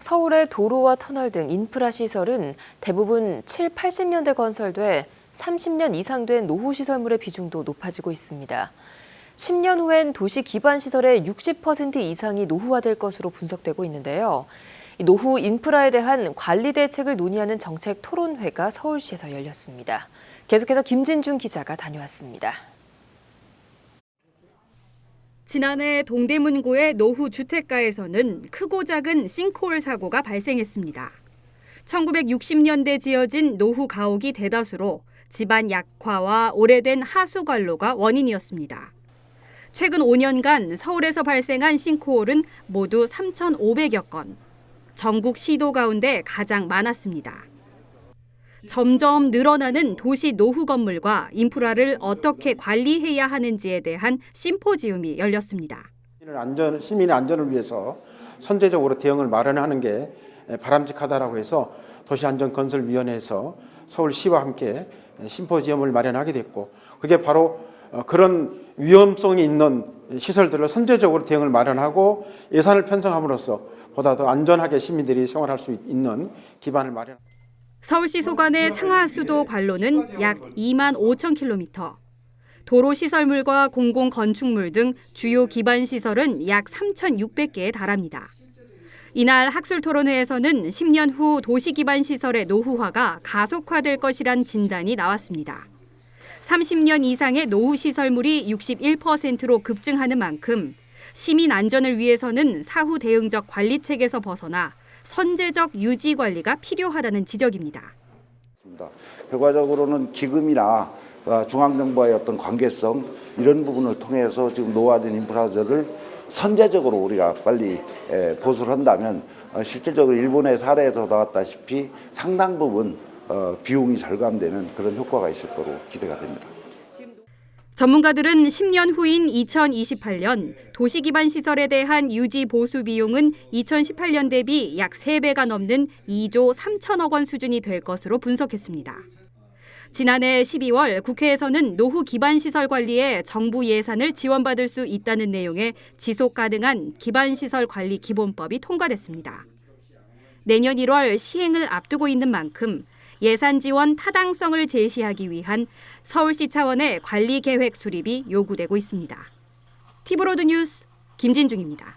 서울의 도로와 터널 등 인프라 시설은 대부분 7, 80년대 건설돼 30년 이상 된 노후 시설물의 비중도 높아지고 있습니다. 10년 후엔 도시 기반 시설의 60% 이상이 노후화될 것으로 분석되고 있는데요. 노후 인프라에 대한 관리 대책을 논의하는 정책 토론회가 서울시에서 열렸습니다. 계속해서 김진중 기자가 다녀왔습니다. 지난해 동대문구의 노후 주택가에서는 크고 작은 싱크홀 사고가 발생했습니다. 1960년대 지어진 노후 가옥이 대다수로 집안 약화와 오래된 하수 관로가 원인이었습니다. 최근 5년간 서울에서 발생한 싱크홀은 모두 3,500여 건. 전국 시도 가운데 가장 많았습니다. 점점 늘어나는 도시 노후 건물과 인프라를 어떻게 관리해야 하는지에 대한 심포지움이 열렸습니다. 시민의 안전을 위해서 선제적으로 대응을 마련하는 게 바람직하다라고 해서 도시안전건설위원회에서 서울시와 함께 심포지엄을 마련하게 됐고, 그게 바로 그런 위험성이 있는 시설들을 선제적으로 대응을 마련하고 예산을 편성함으로써 보다 더 안전하게 시민들이 생활할 수 있는 기반을 마련. 서울시 소관의 상하수도 관로는 약 2만 5천 킬로미터, 도로 시설물과 공공 건축물 등 주요 기반 시설은 약 3,600개에 달합니다. 이날 학술 토론회에서는 10년 후 도시 기반 시설의 노후화가 가속화될 것이란 진단이 나왔습니다. 30년 이상의 노후 시설물이 61%로 급증하는 만큼 시민 안전을 위해서는 사후 대응적 관리책에서 벗어나 선제적 유지 관리가 필요하다는 지적입니다. 결과적으로는 기금이나 중앙정부와의 어떤 관계성 이런 부분을 통해서 지금 노후화된 인프라들을 선제적으로 우리가 빨리 보수를 한다면 실질적으로 일본의 사례에서 나왔다시피 상당 부분 비용이 절감되는 그런 효과가 있을 거로 기대가 됩니다. 전문가들은 10년 후인 2028년 도시 기반 시설에 대한 유지 보수 비용은 2018년 대비 약 3배가 넘는 2조 3천억 원 수준이 될 것으로 분석했습니다. 지난해 12월 국회에서는 노후 기반 시설 관리에 정부 예산을 지원받을 수 있다는 내용의 지속 가능한 기반 시설 관리 기본법이 통과됐습니다. 내년 1월 시행을 앞두고 있는 만큼 예산 지원 타당성을 제시하기 위한 서울시 차원의 관리 계획 수립이 요구되고 있습니다. 티브로드 뉴스 김진중입니다.